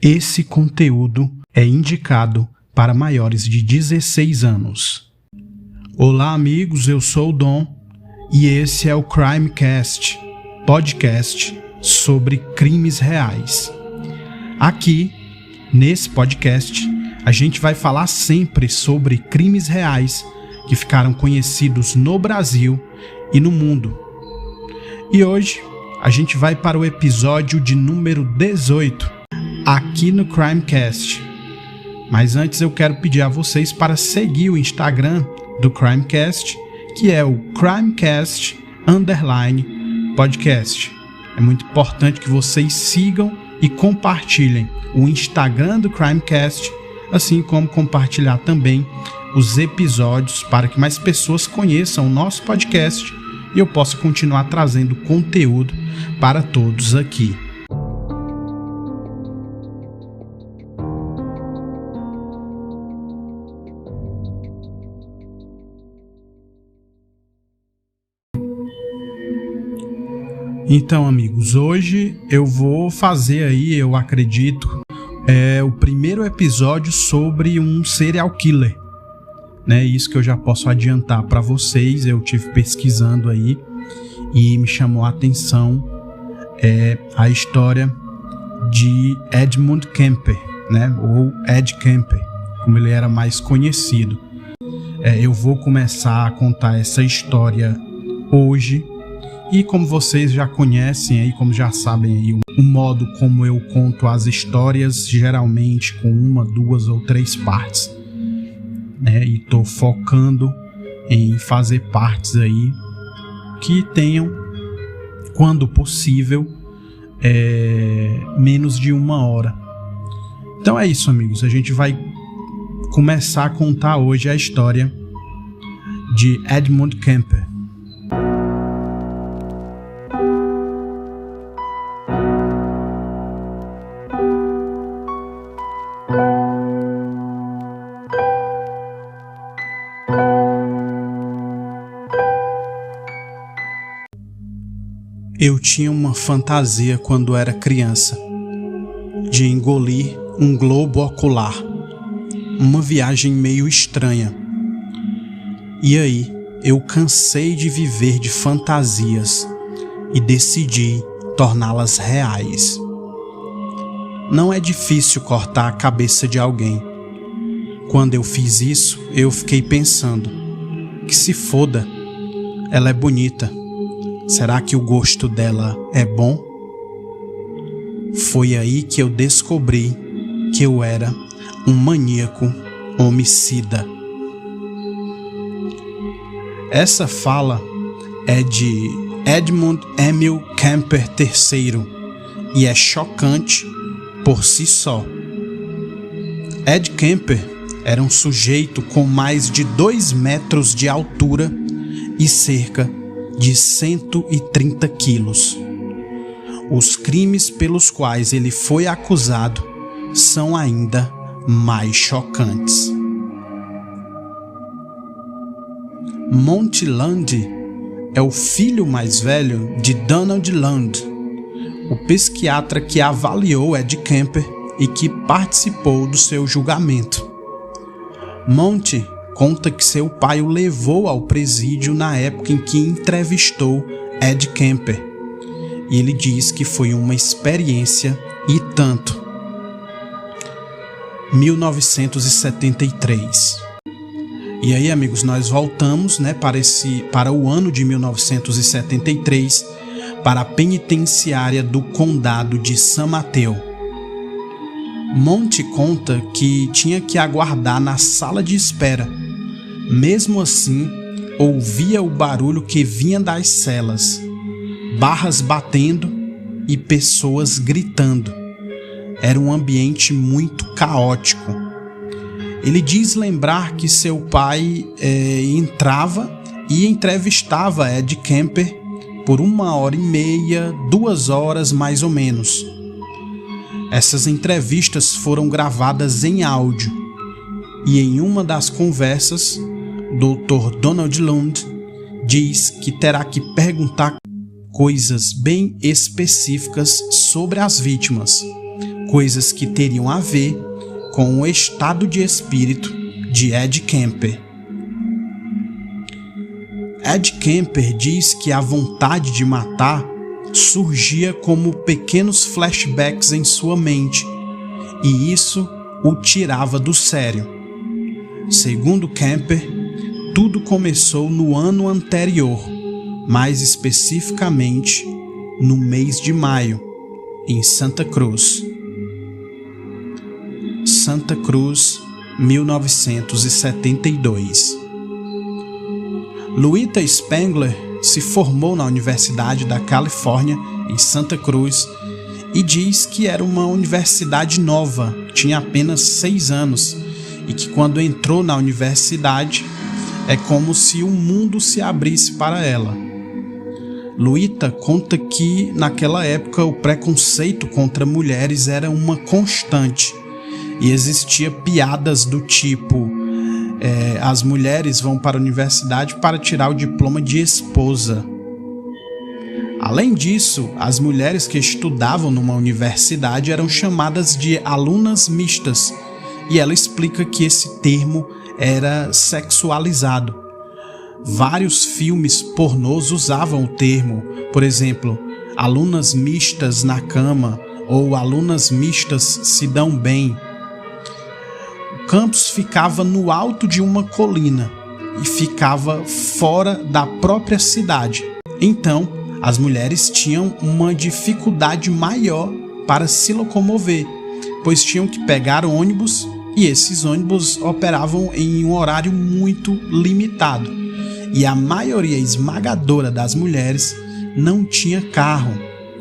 Esse conteúdo é indicado para maiores de 16 anos. Olá, amigos, eu sou o Dom e esse é o Crimecast, podcast sobre crimes reais. Aqui, nesse podcast, a gente vai falar sempre sobre crimes reais que ficaram conhecidos no Brasil e no mundo. E hoje, a gente vai para o episódio de número 18, aqui no Crimecast. Mas antes eu quero pedir a vocês para seguir o Instagram do Crimecast, que é o Crimecast_podcast. É muito importante que vocês sigam e compartilhem o Instagram do Crimecast, assim como compartilhar também os episódios para que mais pessoas conheçam o nosso podcast e eu possa continuar trazendo conteúdo para todos aqui. Então, amigos, hoje eu vou fazer aí, eu acredito, o primeiro episódio sobre um serial killer, né? Isso que eu já posso adiantar para vocês. Eu tive pesquisando aí e me chamou a atenção a história de Edmund Kemper, né? Ou Ed Kemper, como ele era mais conhecido. Eu vou começar a contar essa história hoje. E como vocês já conhecem aí, como já sabem aí, o modo como eu conto as histórias, geralmente com 1, 2 ou 3 partes, né? E tô focando em fazer partes aí que tenham, quando possível, menos de 1 hora. Então é isso, amigos. A gente vai começar a contar hoje a história de Edmund Kemper. Eu tinha uma fantasia quando era criança, de engolir um globo ocular, uma viagem meio estranha. E aí, eu cansei de viver de fantasias e decidi torná-las reais. Não é difícil cortar a cabeça de alguém. Quando eu fiz isso, eu fiquei pensando, que se foda, ela é bonita. Será que o gosto dela é bom? Foi aí que eu descobri que eu era um maníaco homicida. Essa fala é de Edmund Emil Kemper III e é chocante por si só. Ed Kemper era um sujeito com mais de 2 metros de altura e cerca de 130 quilos. Os crimes pelos quais ele foi acusado são ainda mais chocantes. Monty Land é o filho mais velho de Donald Land, o psiquiatra que avaliou Ed Kemper e que participou do seu julgamento. Monty conta que seu pai o levou ao presídio na época em que entrevistou Ed Kemper. E ele diz que foi uma experiência e tanto. 1973. E aí, amigos, nós voltamos, né, para o ano de 1973, para a penitenciária do condado de San Mateo. Monty conta que tinha que aguardar na sala de espera. Mesmo assim, ouvia o barulho que vinha das celas, barras batendo e pessoas gritando. Era um ambiente muito caótico. Ele diz lembrar que seu pai entrava e entrevistava Ed Kemper por 1h30, 2 horas mais ou menos. Essas entrevistas foram gravadas em áudio e em uma das conversas, Dr. Donald Land diz que terá que perguntar coisas bem específicas sobre as vítimas, coisas que teriam a ver com o estado de espírito de Ed Kemper. Ed Kemper diz que a vontade de matar surgia como pequenos flashbacks em sua mente, e isso o tirava do sério. Segundo Kemper, tudo começou no ano anterior, mais especificamente no mês de maio, em Santa Cruz. Santa Cruz, 1972. Louita Spengler se formou na Universidade da Califórnia, em Santa Cruz, e diz que era uma universidade nova, tinha apenas 6 anos, e que quando entrou na universidade é como se o mundo se abrisse para ela. Louita conta que naquela época o preconceito contra mulheres era uma constante e existia piadas do tipo: as mulheres vão para a universidade para tirar o diploma de esposa. Além disso, as mulheres que estudavam numa universidade eram chamadas de alunas mistas, e ela explica que esse termo era sexualizado. Vários filmes pornôs usavam o termo, por exemplo, alunas mistas na cama ou alunas mistas se dão bem. O campus ficava no alto de uma colina e ficava fora da própria cidade. Então, as mulheres tinham uma dificuldade maior para se locomover, pois tinham que pegar ônibus e esses ônibus operavam em um horário muito limitado. E a maioria esmagadora das mulheres não tinha carro,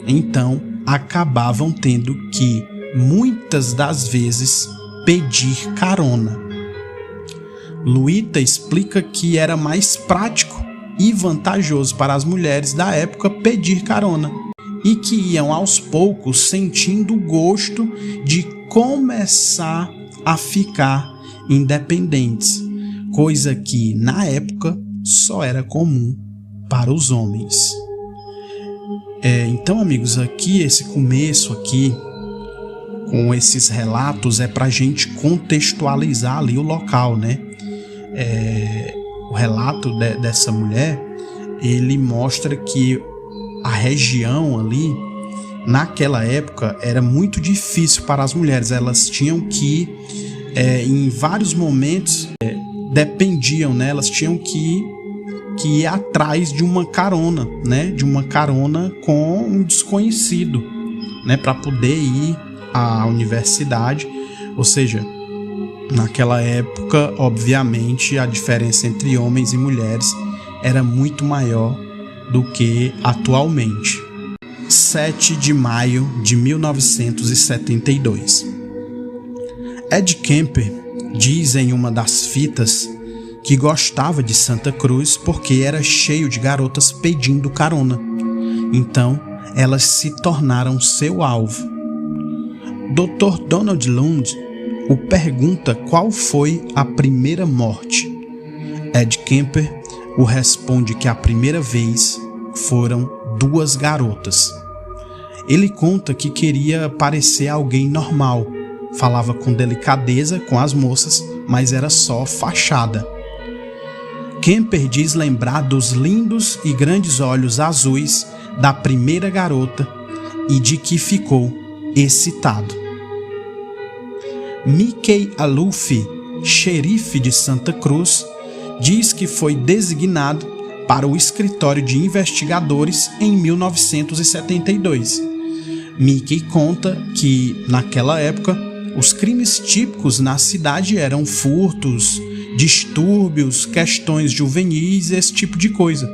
então acabavam tendo que, muitas das vezes, pedir carona. Louita explica que era mais prático e vantajoso para as mulheres da época pedir carona, e que iam aos poucos sentindo o gosto de começar a ficar independentes, coisa que na época só era comum para os homens. Então, amigos, aqui esse começo aqui com esses relatos é para a gente contextualizar ali o local, né? O relato dessa mulher, ele mostra que a região ali, naquela época, era muito difícil para as mulheres. Elas tinham que, em vários momentos, dependiam, né? Elas tinham que ir atrás de uma carona, né? De uma carona com um desconhecido, né? Para poder ir à universidade. Ou seja, naquela época, obviamente, a diferença entre homens e mulheres era muito maior do que atualmente. 7 de maio de 1972. Ed Kemper diz em uma das fitas que gostava de Santa Cruz porque era cheio de garotas pedindo carona. Então, elas se tornaram seu alvo. Dr. Donald Lund o pergunta qual foi a primeira morte. Ed Kemper o responde que a primeira vez foram 2 garotas. Ele conta que queria parecer alguém normal, falava com delicadeza com as moças, mas era só fachada. Kemper diz lembrar dos lindos e grandes olhos azuis da primeira garota e de que ficou excitado. Mickey Aluffi, xerife de Santa Cruz, diz que foi designado para o escritório de investigadores em 1972. Mickey conta que, naquela época, os crimes típicos na cidade eram furtos, distúrbios, questões juvenis, esse tipo de coisa.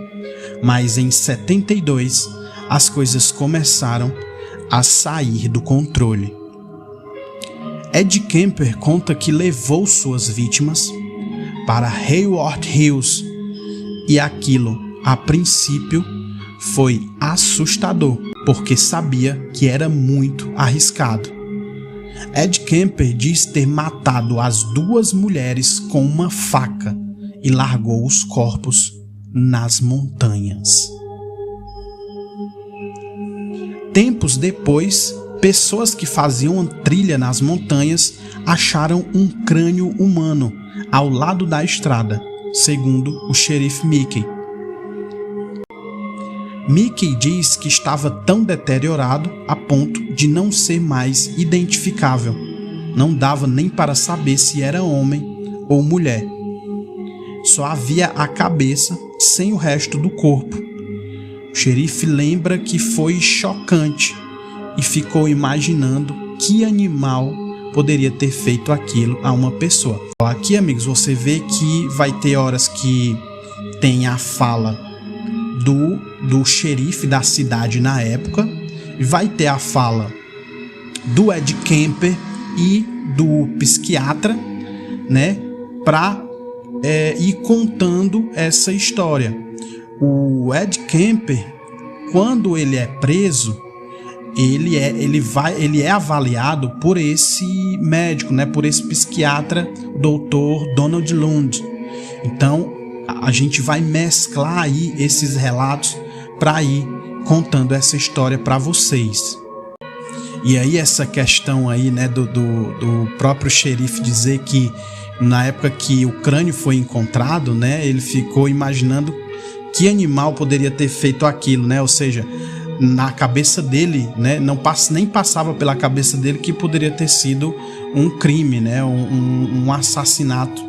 Mas em 72, as coisas começaram a sair do controle. Ed Kemper conta que levou suas vítimas para Hayworth Hills e aquilo, a princípio, foi assustador, porque sabia que era muito arriscado. Ed Kemper diz ter matado as 2 mulheres com uma faca e largou os corpos nas montanhas. Tempos depois, pessoas que faziam uma trilha nas montanhas acharam um crânio humano ao lado da estrada, segundo o xerife Mickey. Mickey diz que estava tão deteriorado a ponto de não ser mais identificável. Não dava nem para saber se era homem ou mulher. Só havia a cabeça sem o resto do corpo. O xerife lembra que foi chocante e ficou imaginando que animal poderia ter feito aquilo a uma pessoa. Aqui, amigos, você vê que vai ter horas que tem a fala do xerife da cidade na época, e vai ter a fala do Ed Kemper e do psiquiatra, né, para ir contando essa história. O Ed Kemper, quando ele é preso, ele é avaliado por esse médico, né, por esse psiquiatra, o Dr. Donald Lund. Então a gente vai mesclar aí esses relatos para ir contando essa história para vocês. E aí essa questão aí, né, do próprio xerife dizer que na época que o crânio foi encontrado, né, ele ficou imaginando que animal poderia ter feito aquilo, né? Ou seja, na cabeça dele, né, nem passava pela cabeça dele que poderia ter sido um crime, né, um assassinato.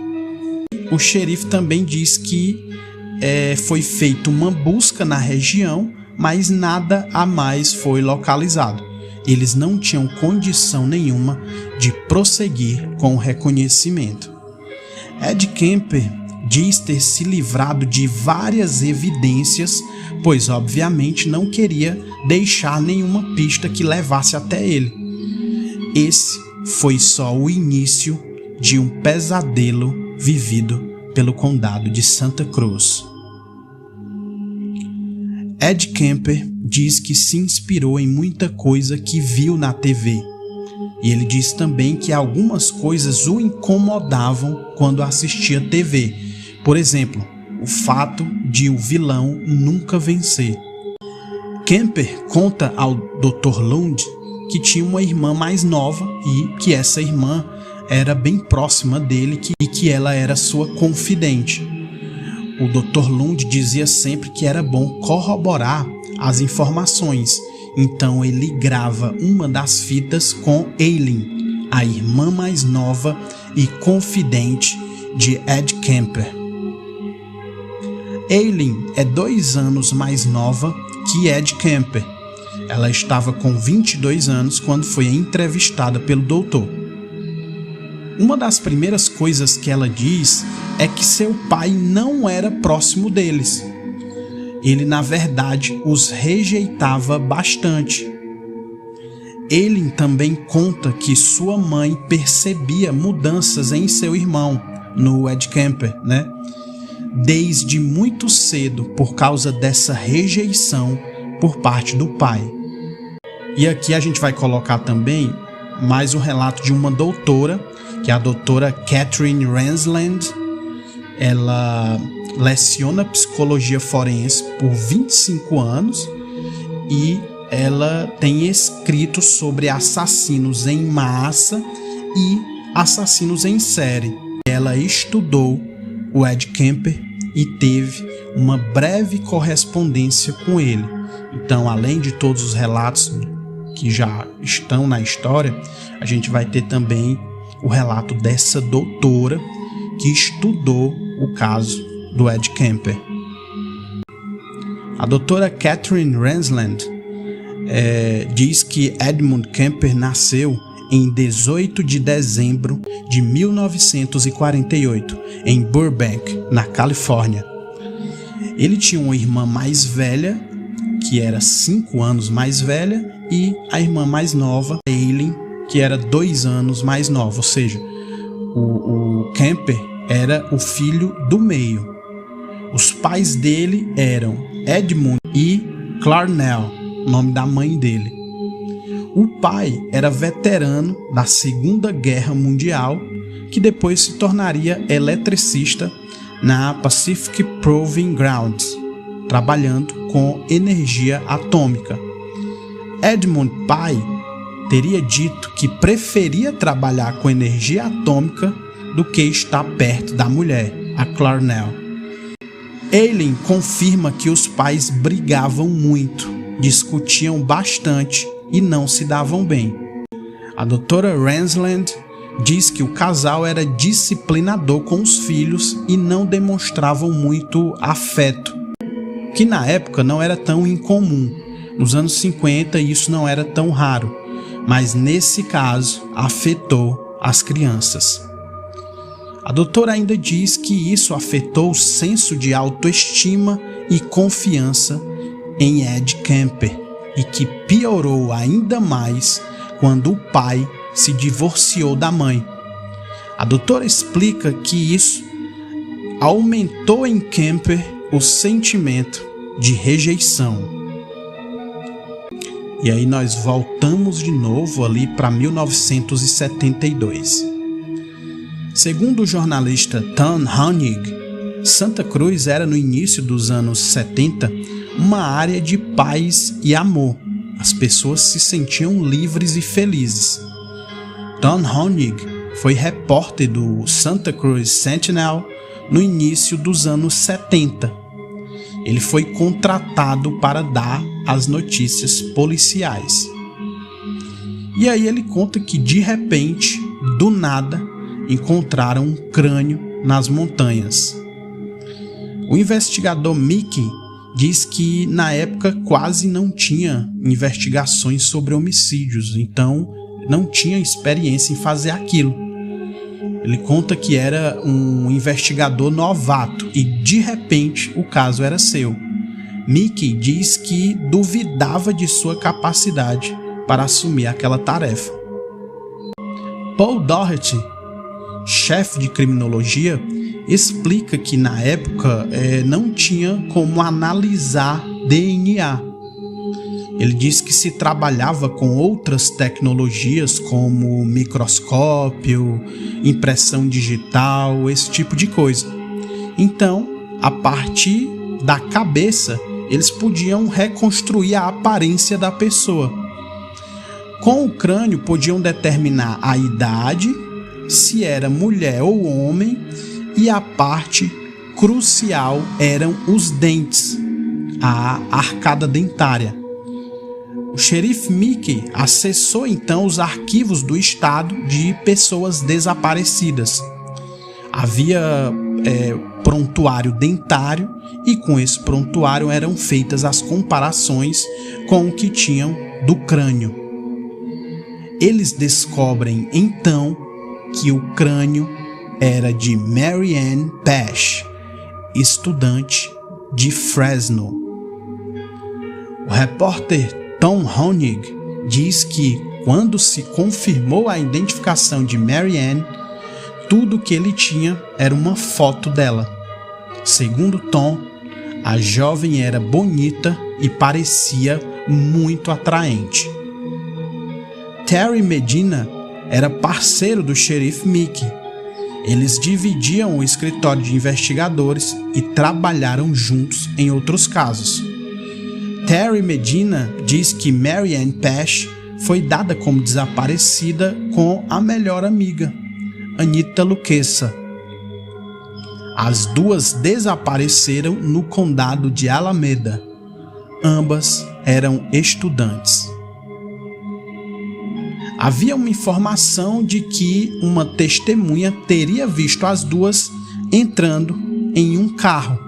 O xerife também diz que foi feita uma busca na região, mas nada a mais foi localizado. Eles não tinham condição nenhuma de prosseguir com o reconhecimento. Ed Kemper diz ter se livrado de várias evidências, pois obviamente não queria deixar nenhuma pista que levasse até ele. Esse foi só o início de um pesadelo vivido pelo condado de Santa Cruz. Ed Kemper diz que se inspirou em muita coisa que viu na TV. E ele diz também que algumas coisas o incomodavam quando assistia TV. Por exemplo, o fato de o vilão nunca vencer. Kemper conta ao Dr. Lund que tinha uma irmã mais nova e que essa irmã era bem próxima dele e que ela era sua confidente. O Dr. Lund dizia sempre que era bom corroborar as informações, então ele grava uma das fitas com Eileen, a irmã mais nova e confidente de Ed Kemper. Eileen é 2 anos mais nova que Ed Kemper. Ela estava com 22 anos quando foi entrevistada pelo doutor. Uma das primeiras coisas que ela diz é que seu pai não era próximo deles. Ele, na verdade, os rejeitava bastante. Eileen também conta que sua mãe percebia mudanças em seu irmão, no Ed Kemper, né? Desde muito cedo, por causa dessa rejeição por parte do pai. E aqui a gente vai colocar também mais um relato de uma doutora, que é a doutora Catherine Rensland. Ela leciona psicologia forense por 25 anos e ela tem escrito sobre assassinos em massa e assassinos em série. Ela estudou o Ed Kemper e teve uma breve correspondência com ele. Então, além de todos os relatos que já estão na história, a gente vai ter também o relato dessa doutora que estudou o caso do Ed Kemper. A doutora Catherine Rensland diz que Edmund Kemper nasceu em 18 de dezembro de 1948, em Burbank, na Califórnia. Ele tinha uma irmã mais velha, que era 5 anos mais velha, e a irmã mais nova, Eileen, que era 2 anos mais nova. Ou seja, o Kemper era o filho do meio. Os pais dele eram Edmund e Clarnell, nome da mãe dele. O pai era veterano da Segunda Guerra Mundial, que depois se tornaria eletricista na Pacific Proving Grounds, trabalhando com energia atômica. Edmund pai teria dito que preferia trabalhar com energia atômica do que estar perto da mulher, a Clarnell. Eileen confirma que os pais brigavam muito, discutiam bastante e não se davam bem. A doutora Ransland diz que o casal era disciplinador com os filhos e não demonstravam muito afeto, que na época não era tão incomum. Nos anos 50 isso não era tão raro, mas nesse caso afetou as crianças. A doutora ainda diz que isso afetou o senso de autoestima e confiança em Ed Kemper e que piorou ainda mais quando o pai se divorciou da mãe. A doutora explica que isso aumentou em Kemper o sentimento de rejeição. E aí nós voltamos de novo ali para 1972. Segundo o jornalista Tom Honig, Santa Cruz era no início dos anos 70 uma área de paz e amor. As pessoas se sentiam livres e felizes. Tom Honig foi repórter do Santa Cruz Sentinel no início dos anos 70. Ele foi contratado para dar as notícias policiais. E aí ele conta que de repente, do nada, encontraram um crânio nas montanhas. O investigador Mickey diz que na época quase não tinha investigações sobre homicídios, então não tinha experiência em fazer aquilo. Ele conta que era um investigador novato e de repente o caso era seu. Mickey diz que duvidava de sua capacidade para assumir aquela tarefa. Paul Doherty, chefe de criminologia, explica que na época não tinha como analisar DNA. Ele diz que se trabalhava com outras tecnologias como microscópio, impressão digital, esse tipo de coisa. Então, a partir da cabeça, eles podiam reconstruir a aparência da pessoa. Com o crânio, podiam determinar a idade, se era mulher ou homem, e a parte crucial eram os dentes, a arcada dentária. O xerife Mickey acessou então os arquivos do estado de pessoas desaparecidas. Havia prontuário dentário e com esse prontuário eram feitas as comparações com o que tinham do crânio. Eles descobrem então que o crânio era de Mary Ann Pash, estudante de Fresno. O repórter Tom Honig diz que quando se confirmou a identificação de Mary Ann, tudo que ele tinha era uma foto dela. Segundo Tom, a jovem era bonita e parecia muito atraente. Terry Medina era parceiro do xerife Mickey. Eles dividiam o escritório de investigadores e trabalharam juntos em outros casos. Terry Medina diz que Mary Ann Pash foi dada como desaparecida com a melhor amiga, Anita Luquessa. As duas desapareceram no condado de Alameda. Ambas eram estudantes. Havia uma informação de que uma testemunha teria visto as duas entrando em um carro.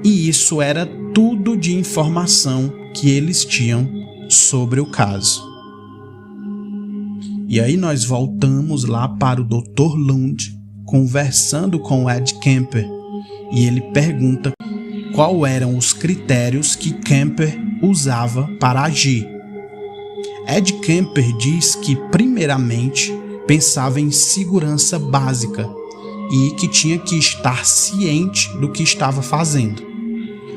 E isso era tudo de informação que eles tinham sobre o caso. E aí nós voltamos lá para o Dr. Lund, conversando com Ed Kemper, e ele pergunta quais eram os critérios que Kemper usava para agir. Ed Kemper diz que, primeiramente, pensava em segurança básica e que tinha que estar ciente do que estava fazendo.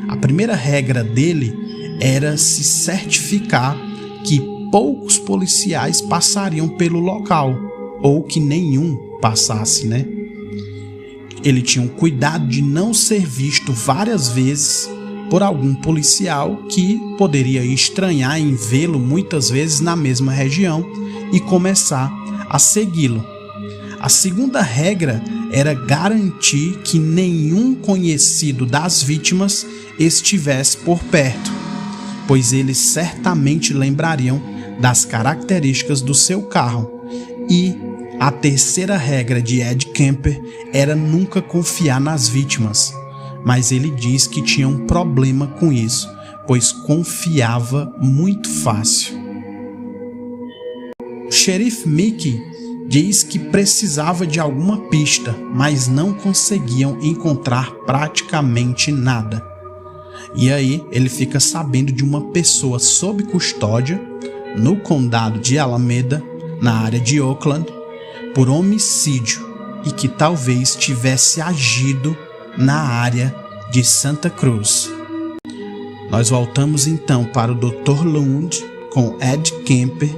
A primeira regra dele era se certificar que poucos policiais passariam pelo local, ou que nenhum passasse, Ele tinha um cuidado de não ser visto várias vezes por algum policial que poderia estranhar em vê-lo muitas vezes na mesma região e começar a segui-lo. A segunda regra era garantir que nenhum conhecido das vítimas estivesse por perto, pois eles certamente lembrariam das características do seu carro. E a terceira regra de Ed Kemper era nunca confiar nas vítimas, mas ele diz que tinha um problema com isso, pois confiava muito fácil. O xerife Mickey diz que precisava de alguma pista, mas não conseguiam encontrar praticamente nada. E aí ele fica sabendo de uma pessoa sob custódia no condado de Alameda, na área de Oakland, por homicídio e que talvez tivesse agido na área de Santa Cruz. Nós voltamos então para o Dr. Lund com Ed Kemper,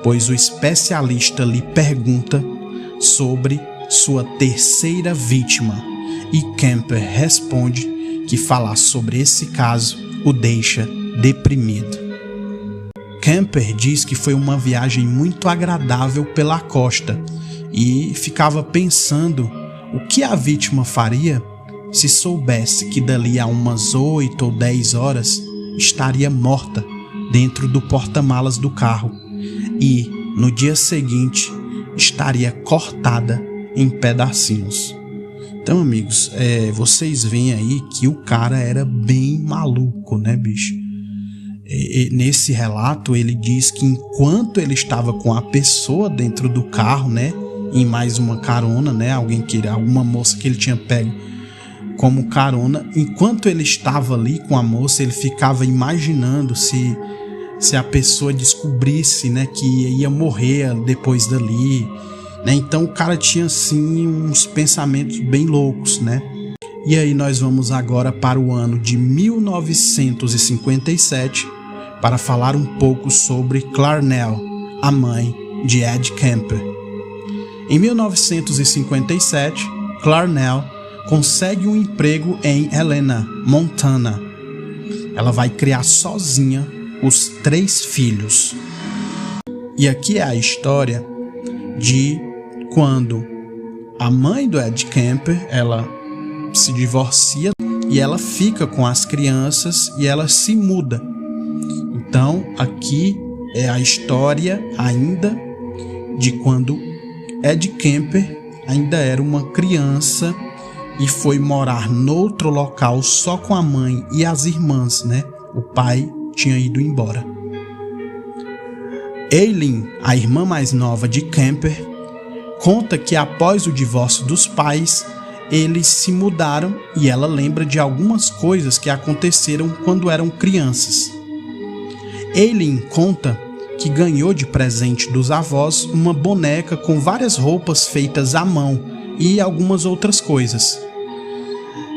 pois o especialista lhe pergunta sobre sua terceira vítima e Kemper responde que falar sobre esse caso o deixa deprimido. Kemper diz que foi uma viagem muito agradável pela costa e ficava pensando o que a vítima faria se soubesse que dali a umas 8 ou 10 horas estaria morta dentro do porta-malas do carro e, no dia seguinte, estaria cortada em pedacinhos. Então, amigos, vocês veem aí que o cara era bem maluco, né, bicho? Nesse relato, ele diz que enquanto ele estava com a pessoa dentro do carro, né, em mais uma carona, né, alguma moça que ele tinha pego como carona, enquanto ele estava ali com a moça, ele ficava imaginando se a pessoa descobrisse, né, que ia morrer depois dali, né? Então o cara tinha assim uns pensamentos bem loucos, né? E aí nós vamos agora para o ano de 1957 para falar um pouco sobre Clarnell, a mãe de Ed Kemper. Em 1957, Clarnell consegue um emprego em Helena, Montana. Ela vai criar sozinha os 3 filhos. E aqui é a história de quando a mãe do Ed Kemper, ela se divorcia e ela fica com as crianças e ela se muda. Então, aqui é a história ainda de quando Ed Kemper ainda era uma criança e foi morar noutro local só com a mãe e as irmãs, né? O pai tinha ido embora. Eileen, a irmã mais nova de Kemper, conta que após o divórcio dos pais, eles se mudaram e ela lembra de algumas coisas que aconteceram quando eram crianças. Eileen conta que ganhou de presente dos avós uma boneca com várias roupas feitas à mão e algumas outras coisas.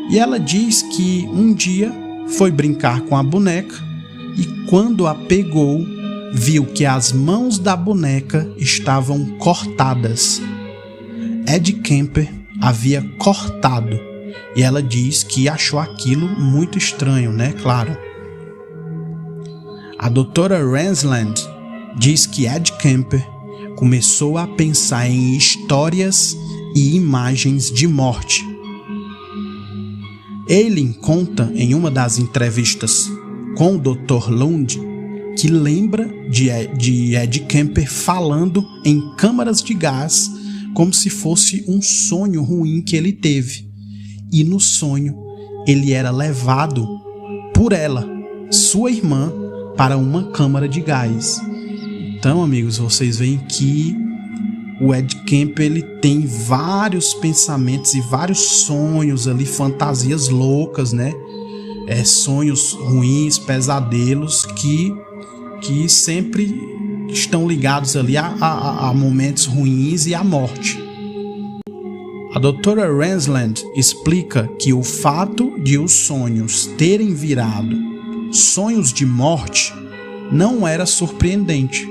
E ela diz que um dia foi brincar com a boneca e quando a pegou, viu que as mãos da boneca estavam cortadas. Ed Kemper havia cortado e ela diz que achou aquilo muito estranho, né? Claro. A doutora Rensland diz que Ed Kemper começou a pensar em histórias e imagens de morte. Eileen conta em uma das entrevistas com o Dr. Lund que lembra de Ed Kemper falando em câmaras de gás como se fosse um sonho ruim que ele teve. E no sonho ele era levado por ela, sua irmã, para uma câmara de gás. Então, amigos, vocês veem que o Ed Kemper ele tem vários pensamentos e vários sonhos ali, fantasias loucas, né? Sonhos ruins, pesadelos que sempre estão ligados ali a momentos ruins e à morte. A doutora Rensland explica que o fato de os sonhos terem virado sonhos de morte não era surpreendente,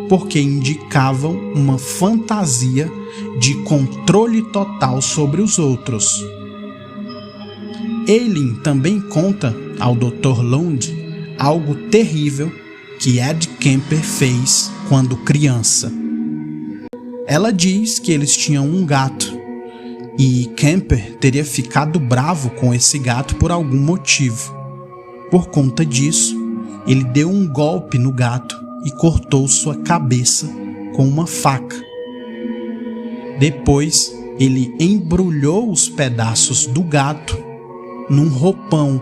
porque indicavam uma fantasia de controle total sobre os outros. Eileen também conta ao Dr. Lund algo terrível que Ed Kemper fez quando criança. Ela diz que eles tinham um gato e Kemper teria ficado bravo com esse gato por algum motivo. Por conta disso, ele deu um golpe no gato e cortou sua cabeça com uma faca. Depois, ele embrulhou os pedaços do gato num roupão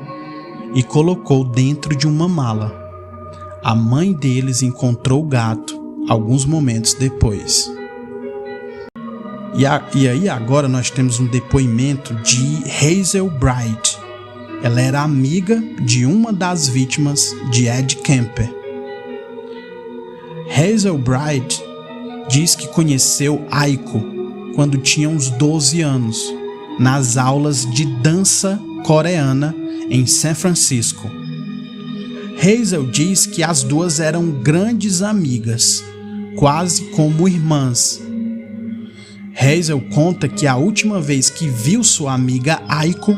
e colocou dentro de uma mala. A mãe deles encontrou o gato alguns momentos depois. E aí agora nós temos um depoimento de Hazel Bright. Ela era amiga de uma das vítimas de Ed Kemper. Hazel Bright diz que conheceu Aiko quando tinha uns 12 anos, nas aulas de dança coreana em São Francisco. Hazel diz que as duas eram grandes amigas, quase como irmãs. Hazel conta que a última vez que viu sua amiga Aiko,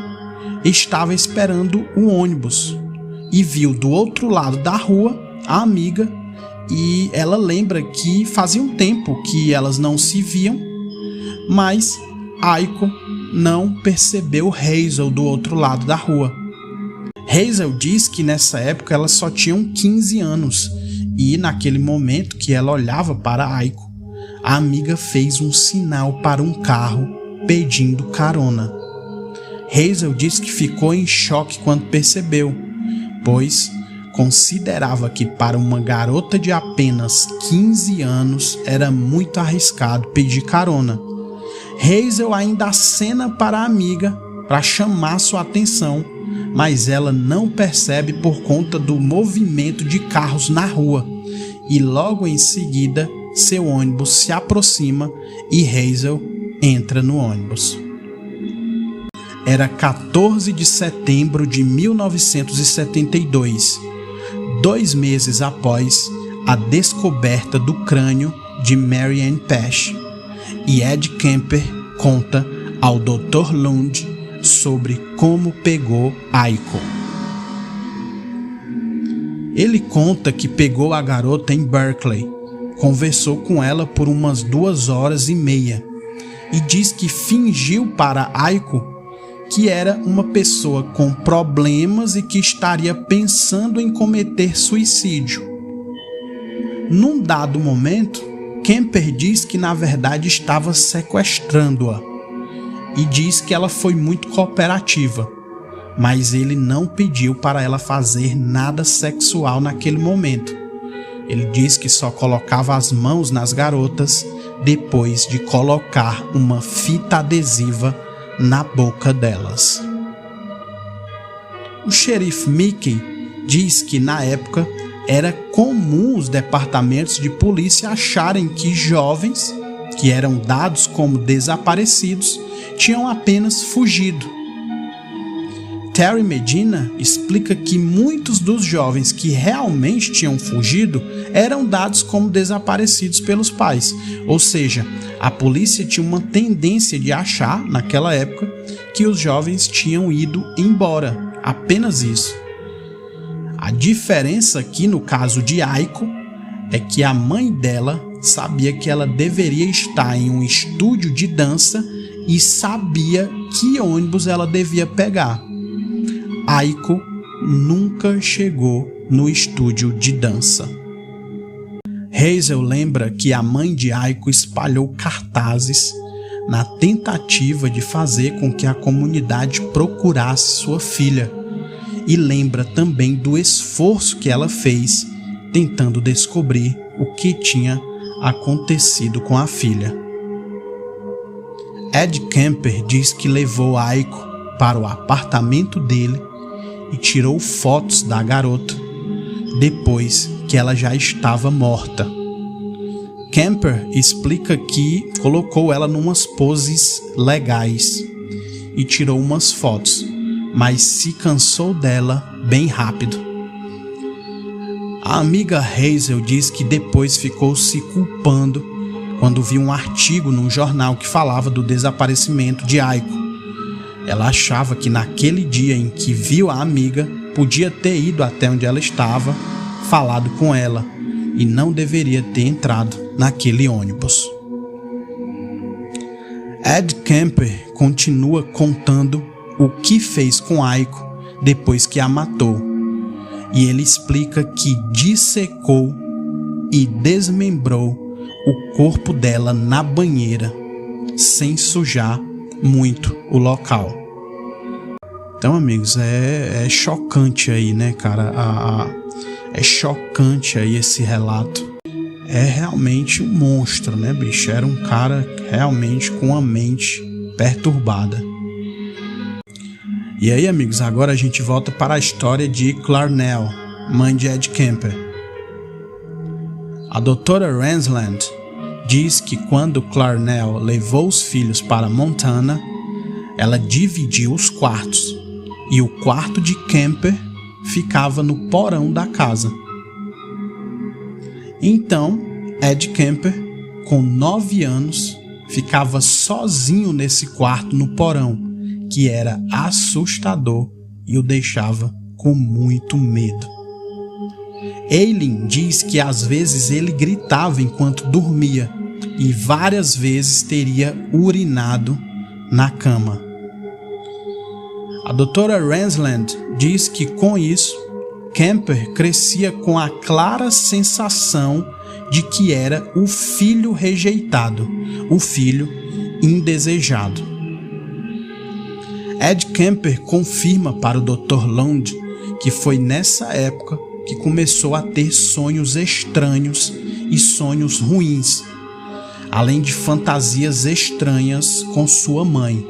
estava esperando o ônibus e viu do outro lado da rua a amiga, e ela lembra que fazia um tempo que elas não se viam, mas Aiko não percebeu Hazel do outro lado da rua. Hazel diz que nessa época elas só tinham 15 anos e naquele momento que ela olhava para Aiko, a amiga fez um sinal para um carro pedindo carona. Hazel diz que ficou em choque quando percebeu, pois considerava que para uma garota de apenas 15 anos era muito arriscado pedir carona. Hazel ainda acena para a amiga para chamar sua atenção, mas ela não percebe por conta do movimento de carros na rua, e logo em seguida seu ônibus se aproxima e Hazel entra no ônibus. Era 14 de setembro de 1972, 2 meses após a descoberta do crânio de Mary Ann Pesch, e Ed Kemper conta ao Dr. Lund sobre como pegou Aiko. Ele conta que pegou a garota em Berkeley, conversou com ela por umas 2h30 e diz que fingiu para Aiko que era uma pessoa com problemas e que estaria pensando em cometer suicídio. Num dado momento, Kemper diz que na verdade estava sequestrando-a e diz que ela foi muito cooperativa, mas ele não pediu para ela fazer nada sexual naquele momento. Ele diz que só colocava as mãos nas garotas depois de colocar uma fita adesiva na boca delas. O xerife Mickey diz que na época era comum os departamentos de polícia acharem que jovens que eram dados como desaparecidos tinham apenas fugido. Terry Medina explica que muitos dos jovens que realmente tinham fugido eram dados como desaparecidos pelos pais, ou seja, a polícia tinha uma tendência de achar, naquela época, que os jovens tinham ido embora, apenas isso. A diferença aqui no caso de Aiko é que a mãe dela sabia que ela deveria estar em um estúdio de dança e sabia que ônibus ela devia pegar. Aiko nunca chegou no estúdio de dança. Hazel lembra que a mãe de Aiko espalhou cartazes na tentativa de fazer com que a comunidade procurasse sua filha, e lembra também do esforço que ela fez tentando descobrir o que tinha acontecido com a filha. Ed Kemper diz que levou Aiko para o apartamento dele e tirou fotos da garota depois que ela já estava morta. Kemper explica que colocou ela numas poses legais e tirou umas fotos, mas se cansou dela bem rápido. A amiga Hazel diz que depois ficou se culpando quando viu um artigo num jornal que falava do desaparecimento de Aiko. Ela achava que naquele dia em que viu a amiga, podia ter ido até onde ela estava, falado com ela, e não deveria ter entrado naquele ônibus. Ed Kemper continua contando o que fez com Aiko depois que a matou, e ele explica que dissecou e desmembrou o corpo dela na banheira, sem sujar muito o local. Então, amigos, é chocante aí, né, cara? É chocante aí esse relato. É realmente um monstro, né, bicho? Era um cara realmente com a mente perturbada. E aí, amigos, agora a gente volta para a história de Clarnell, mãe de Ed Kemper. A doutora Rensland diz que quando Clarnell levou os filhos para Montana, ela dividiu os quartos, e o quarto de Kemper ficava no porão da casa. Então, Ed Kemper, com 9 anos, ficava sozinho nesse quarto no porão, que era assustador e o deixava com muito medo. Eileen diz que às vezes ele gritava enquanto dormia e várias vezes teria urinado na cama. A doutora Rensland diz que com isso, Kemper crescia com a clara sensação de que era o filho rejeitado, o filho indesejado. Ed Kemper confirma para o Dr. Lund que foi nessa época que começou a ter sonhos estranhos e sonhos ruins, além de fantasias estranhas com sua mãe.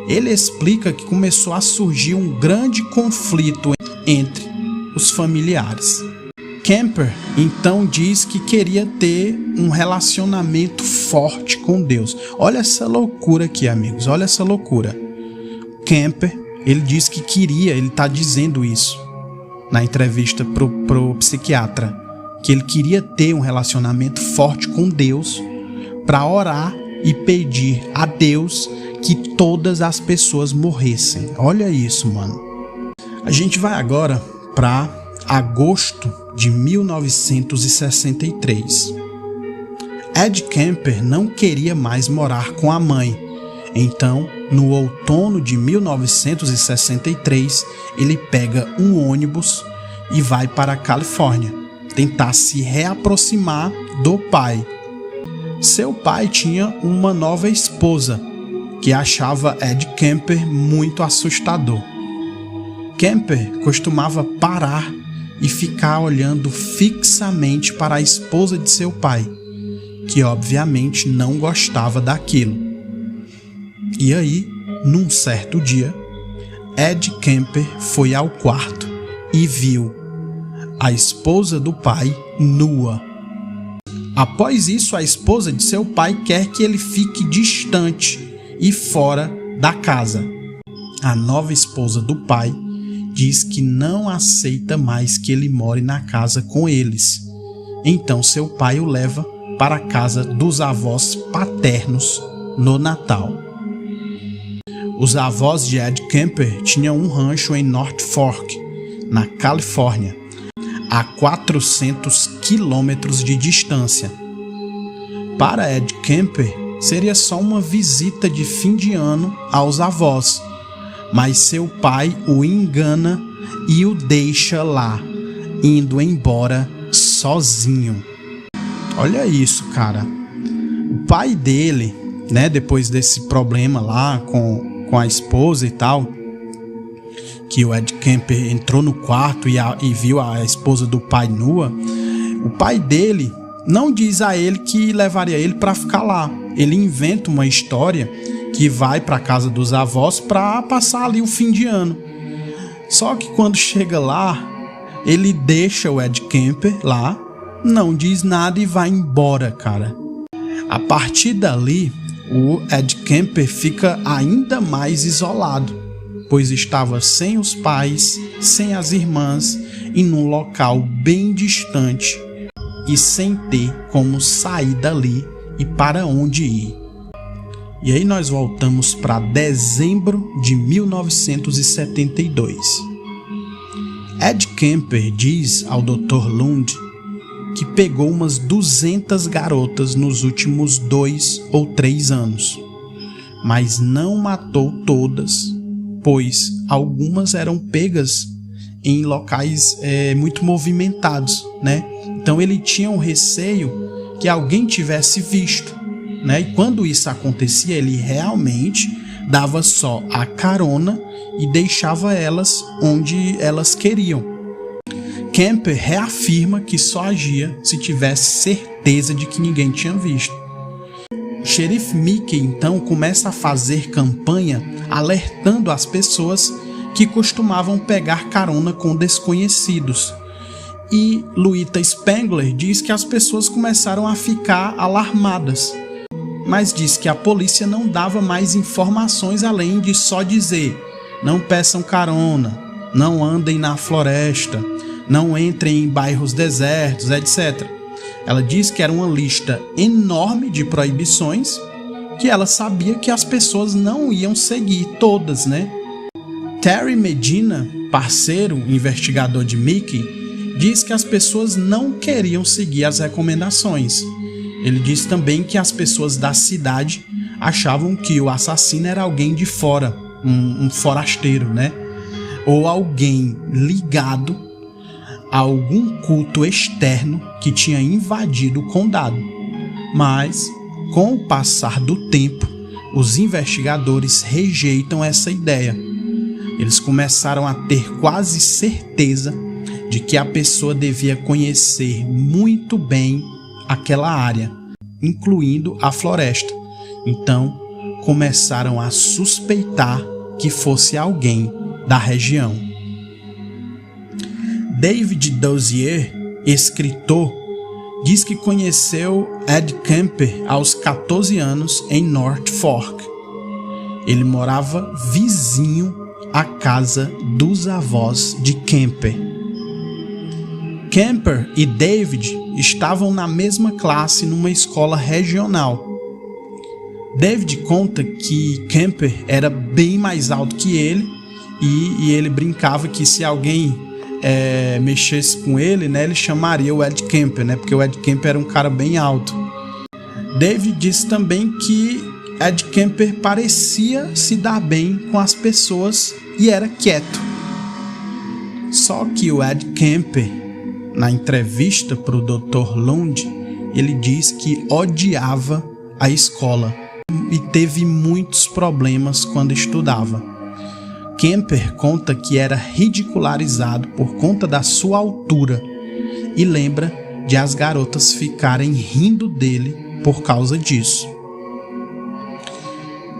Ele explica que começou a surgir um grande conflito entre os familiares. Kemper então diz que queria ter um relacionamento forte com Deus. Olha essa loucura aqui, amigos, olha essa loucura. Kemper, ele diz que queria, ele está dizendo isso na entrevista pro psiquiatra, que ele queria ter um relacionamento forte com Deus para orar e pedir a Deus que todas as pessoas morressem. Olha isso, mano. A gente vai agora para agosto de 1963. Ed Kemper não queria mais morar com a mãe. Então, no outono de 1963, ele pega um ônibus e vai para a Califórnia, tentar se reaproximar do pai. Seu pai tinha uma nova esposa, que achava Ed Kemper muito assustador. Kemper costumava parar e ficar olhando fixamente para a esposa de seu pai, que obviamente não gostava daquilo. E aí, num certo dia, Ed Kemper foi ao quarto e viu a esposa do pai nua. Após isso, a esposa de seu pai quer que ele fique distante e fora da casa. A nova esposa do pai diz que não aceita mais que ele more na casa com eles. Então seu pai o leva para a casa dos avós paternos no Natal. Os avós de Ed Kemper tinham um rancho em North Fork, na Califórnia, a 400 quilômetros de distância. Para Ed Kemper, seria só uma visita de fim de ano aos avós, mas seu pai o engana e o deixa lá, indo embora sozinho. Olha isso, cara. O pai dele, né, depois desse problema lá com a esposa e tal, que o Ed Kemper entrou no quarto e viu a esposa do pai nua, o pai dele não diz a ele que levaria ele para ficar lá. Ele inventa uma história que vai para a casa dos avós para passar ali o fim de ano. Só que quando chega lá, ele deixa o Ed Kemper lá, não diz nada e vai embora, cara. A partir dali, o Ed Kemper fica ainda mais isolado, pois estava sem os pais, sem as irmãs, em um local bem distante e sem ter como sair dali e para onde ir. E aí nós voltamos para dezembro de 1972. Ed Kemper diz ao Dr. Lund que pegou umas 200 garotas nos últimos 2 ou 3 anos, mas não matou todas, pois algumas eram pegas em locais muito movimentados, né? Então ele tinha um receio que alguém tivesse visto, né? E quando isso acontecia, ele realmente dava só a carona e deixava elas onde elas queriam. Kemper reafirma que só agia se tivesse certeza de que ninguém tinha visto. O xerife Mickey então começa a fazer campanha alertando as pessoas que costumavam pegar carona com desconhecidos. E Louita Spengler diz que as pessoas começaram a ficar alarmadas, mas diz que a polícia não dava mais informações além de só dizer: não peçam carona, não andem na floresta, não entrem em bairros desertos, etc. Ela diz que era uma lista enorme de proibições que ela sabia que as pessoas não iam seguir todas, né? Terry Medina, parceiro investigador de Mickey, diz que as pessoas não queriam seguir as recomendações. Ele diz também que as pessoas da cidade achavam que o assassino era alguém de fora, um forasteiro, né? Ou alguém ligado a algum culto externo que tinha invadido o condado. Mas, com o passar do tempo, os investigadores rejeitam essa ideia. Eles começaram a ter quase certeza de que a pessoa devia conhecer muito bem aquela área, incluindo a floresta. Então, começaram a suspeitar que fosse alguém da região. David Dozier, escritor, diz que conheceu Ed Kemper aos 14 anos em North Fork. Ele morava vizinho à casa dos avós de Kemper. Kemper e David estavam na mesma classe numa escola regional. David conta que Kemper era bem mais alto que ele e ele brincava que se alguém mexesse com ele, né, ele chamaria o Ed Kemper, né, porque o Ed Kemper era um cara bem alto. David disse também que Ed Kemper parecia se dar bem com as pessoas e era quieto. Só que o Ed Kemper, na entrevista para o Dr. Lund, ele diz que odiava a escola e teve muitos problemas quando estudava. Kemper conta que era ridicularizado por conta da sua altura e lembra de as garotas ficarem rindo dele por causa disso.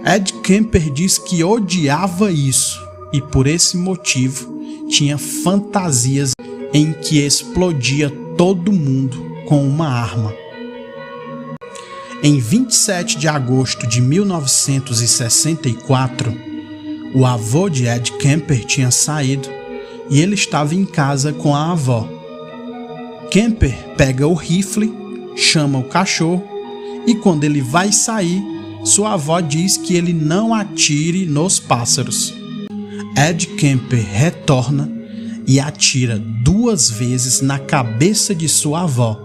Ed Kemper diz que odiava isso e por esse motivo tinha fantasias em que explodia todo mundo com uma arma. Em 27 de agosto de 1964, o avô de Ed Kemper tinha saído e ele estava em casa com a avó. Kemper pega o rifle, chama o cachorro e quando ele vai sair, sua avó diz que ele não atire nos pássaros. Ed Kemper retorna e atira 2 vezes na cabeça de sua avó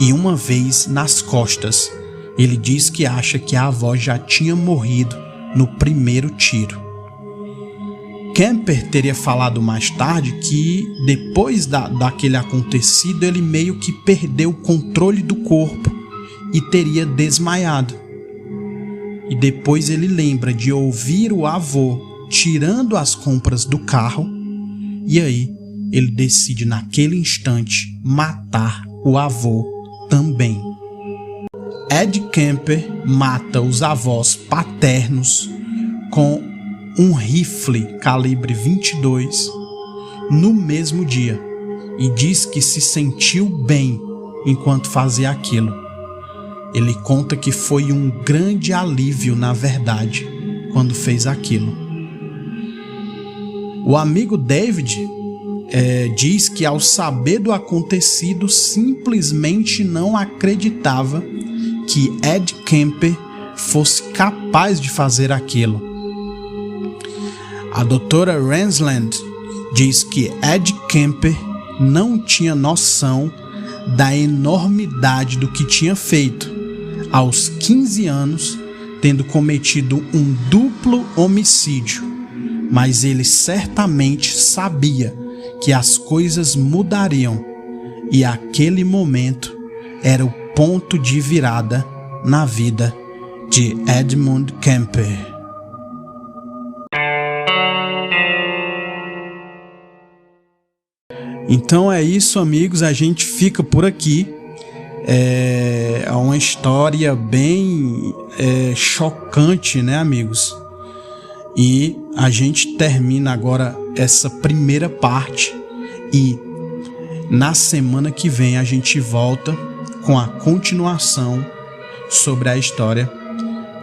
e 1 vez nas costas. Ele diz que acha que a avó já tinha morrido no primeiro tiro. Kemper teria falado mais tarde que depois daquele acontecido ele meio que perdeu o controle do corpo e teria desmaiado. E depois ele lembra de ouvir o avô tirando as compras do carro e aí ele decide naquele instante matar o avô também. Ed Kemper mata os avós paternos com um rifle calibre 22 no mesmo dia e diz que se sentiu bem enquanto fazia aquilo. Ele conta que foi um grande alívio, na verdade, quando fez aquilo. O amigo David diz que ao saber do acontecido simplesmente não acreditava que Ed Kemper fosse capaz de fazer aquilo. A doutora Rensland diz que Ed Kemper não tinha noção da enormidade do que tinha feito, aos 15 anos, tendo cometido um duplo homicídio, mas ele certamente sabia que as coisas mudariam e aquele momento era o ponto de virada na vida de Edmund Kemper. Então é isso, amigos, a gente fica por aqui. É uma história bem chocante, né, amigos? E a gente termina agora essa primeira parte e na semana que vem a gente volta com a continuação sobre a história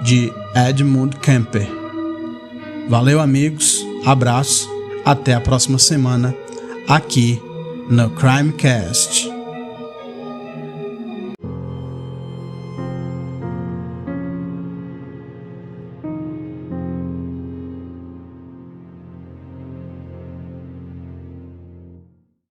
de Edmund Kemper. Valeu, amigos, abraço, até a próxima semana aqui no Crimecast.